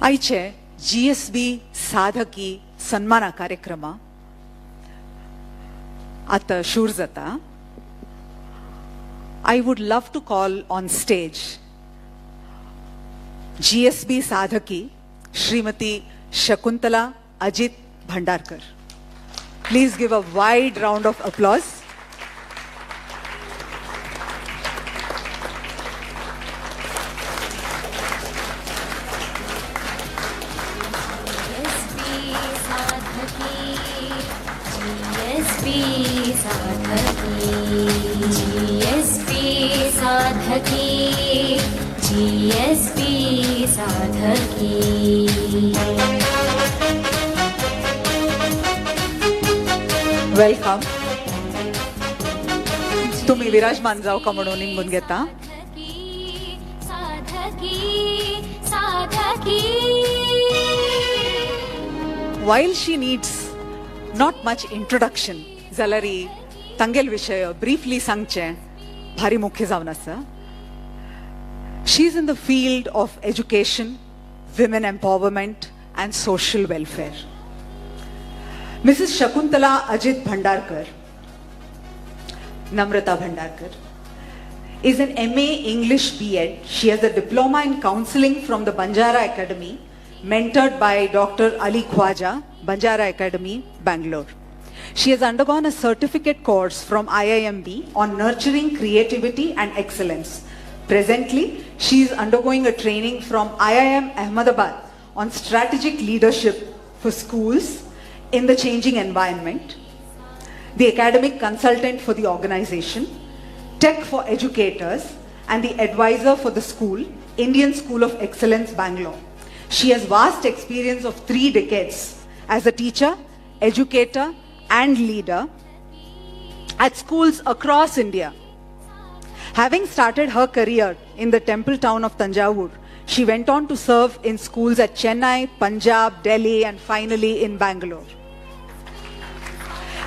आयचे GSB साधकी सन्माना कार्यक्रम आता शूर जाता. I would love to call on stage GSB साधकी Shrimati Shakuntala Ajit Bhandarkar. Please give a wide round of applause. GSB साधकी वेलकम. तुम्ही विराजमान जाऊ का म्हणून निघून घेता. While she needs not much introduction, जाल्यारी तांगेल विषय briefly सांगचे भारी मुख्य जावन आसा. She is in the field of education, women empowerment and social welfare. Mrs. Shakuntala Ajit Bhandarkar, Namrata Bhandarkar, is an MA English B.Ed. She has a diploma in counseling from the Banjara Academy, mentored by Dr. Ali Khwaja, Banjara Academy, Bangalore. She has undergone a certificate course from IIMB on nurturing creativity and excellence. Presently, she is undergoing a training from IIM Ahmedabad on strategic leadership for schools in the changing environment, the academic consultant for the organization, tech for educators, and the advisor for the school, Indian School of Excellence, Bangalore. She has vast experience of 3 decades as a teacher, educator, and leader at schools across India. Having started her career in the temple town of Tanjavur, she went on to serve in schools at Chennai, Punjab, Delhi, and finally in Bangalore.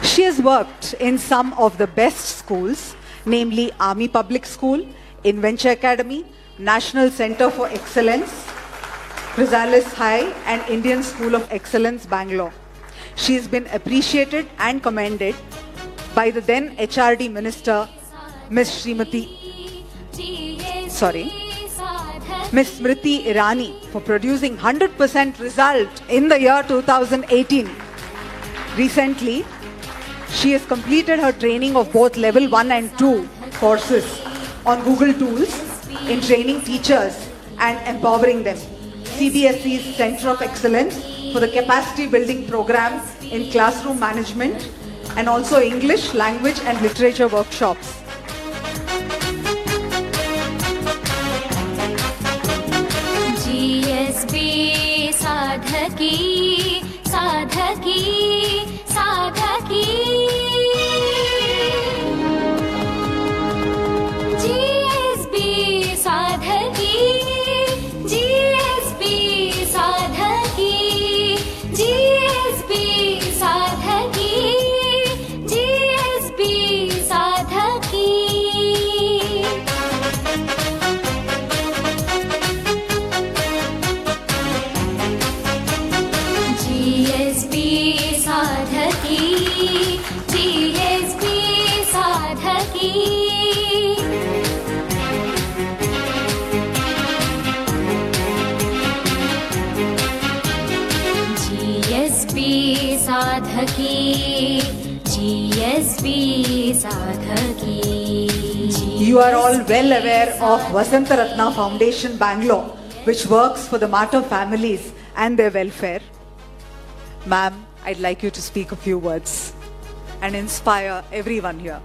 She has worked in some of the best schools, namely Army Public School, Inventure Academy, National Center for Excellence, Chrysalis High, and Indian School of Excellence, Bangalore. She has been appreciated and commended by the then HRD Minister, Miss Smriti Irani, for producing 100% result in the year 2018. Recently, she has completed her training of both level 1 and 2 courses on Google Tools in training teachers and empowering them. CBSE's Center of Excellence for the capacity building program in classroom management and also English language and literature workshops. GSB साधकी साधकी साधकी GSB साधकी GSB साधकी GSB साधकी GSB साधकी GSB साधकी GSB साधकी GSB साधकी GSB साधकी. You are all well aware of Vasanta Ratna Foundation, Bangalore, which works for the martyr families and their welfare. Ma'am, I'd like you to speak a few words and inspire everyone here.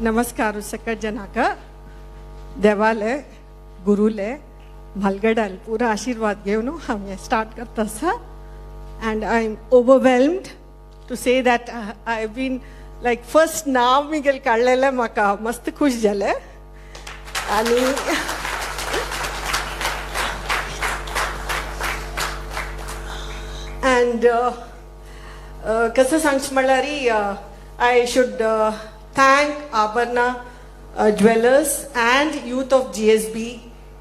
नमस्कार सकट जनाक देवाले गुरुले मलगडाल पूरा आशीर्वाद घेऊन हम start करता सा. And I'm overwhelmed to say that I've been like first नाव मिगेल काढलेलं माका मस्त खुश झाले. आणि and कसं सांगच म्हणल्यारी I should thank Abarna dwellers and youth of GSB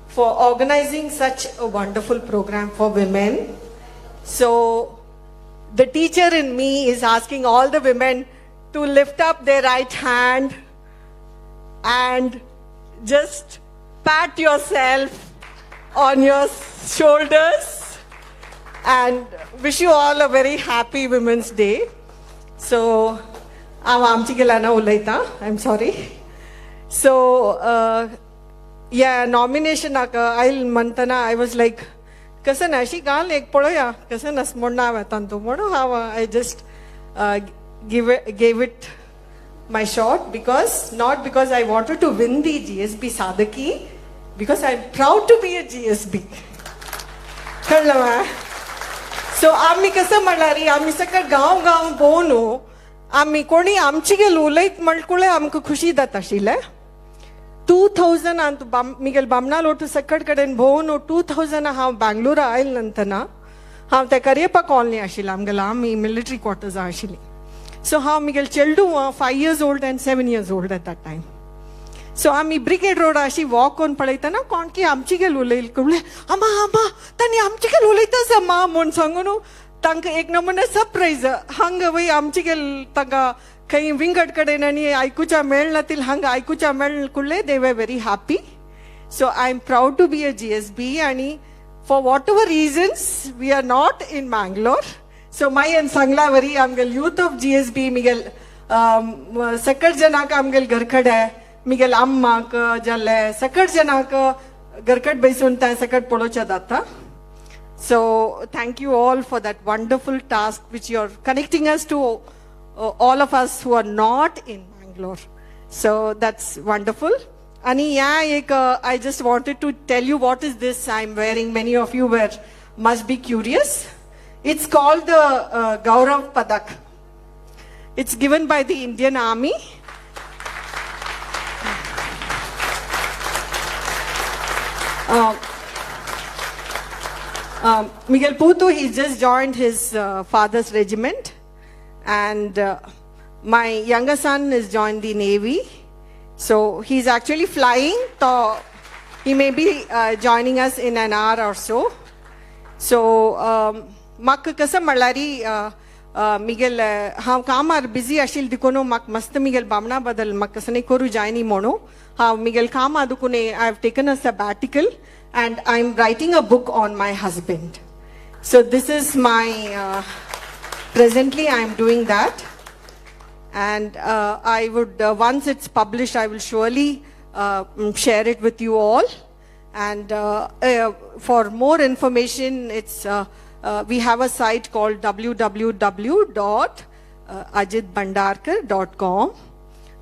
for organizing such a wonderful program for women. So the teacher in me is asking all the women to lift up their right hand and just pat yourself on your shoulders and wish you all a very happy Women's Day. So, I'm sorry. So, yeah, nomination I'll mantana. I was like, kasan ashi gal ek pado ya kasan asmodna tanto modo how I just gave it my shot not because I wanted to win the GSB Sadaki, because I'm proud to be a GSB. So आम्ही कसं म्हणणारी आम्ही सगळं गांव गांव भोवून आम्ही कोणी आमची गेल उलयत म्हणकुळे आमकां खुशी जाता आशिल्ले 2000 मिगेल बामणा लोटू सकट कडेन भोवून 2000 हांव बँगलोर आयल नंतना हांव त्या करियप्पा कॉलनी आशिल्लें आमगेलें आमी मिलिटरी क्वॉर्टर्स आशिल्लीं सो हांव मिगेल चेडू 5 years old and 7 years old at that time. सो आम्ही ब्रिगेड रोड अशी वॉक करून पळयतना कोण की आमची गेल उलयली कळले आमा आमा तांणी आमची गेल उलयताच अम्मा म्हूण सांगून तांकां एक नमुने सरप्राईज हांग वय आमची गेल तांकां खंय विंगड कडेन आनी आयकुच्या मेळनातील हांग आयकुच्या मेळ कुळ्ळे they were very happy. So I am proud to be a GSB आनी for whatever reasons we are not in Mangalore. So मागीर सांगला वरी आमगेल यूथ ऑफ GSB मिगेल सकट जनाक आमगेल घरखडे मिगेल अम्माक जाले सकट जनाक घरकट बैसून त्या सकट पळोवचें जाता. So thank you all for that wonderful task which you are connecting us to all of us who are not in Mangalore. So that's wonderful. आणि या एक I just wanted to tell you what is this I am wearing. Many of you were must be curious. It's called the Gaurav Padak. It's given by the Indian army. Miguel Puto, he just joined his father's regiment, and my younger son has joined the Navy, so he's actually flying. So he may be joining us in an hour or so. So mak kasam malari Miguel हांव कामार busy आशिल्लें देखून म्हाका मस्त मिगेल बामणा बदल म्हाका कसं करू जायनी म्हणून हांव मिगेल कामा देखून I have taken a sabbatical and I'm writing a book on my husband. So this is my, presently I'm doing that. And I would, once it's published, I will surely share it with you all. And for more information, it's we have a site called www.ajitbhandarkar.com.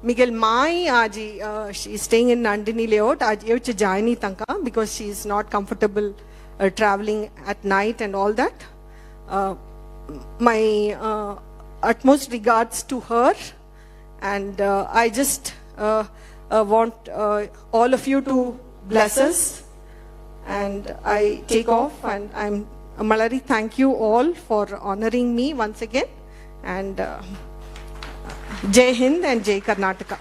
Miguel Mai aji she's staying in Nandini layout aaj evch jaini tanka because she is not comfortable traveling at night and all that. My utmost regards to her, and I just want all of you to bless us, and I take off, and I'm Malari, thank you all for honoring me once again, and Jai Hind and Jai Karnataka.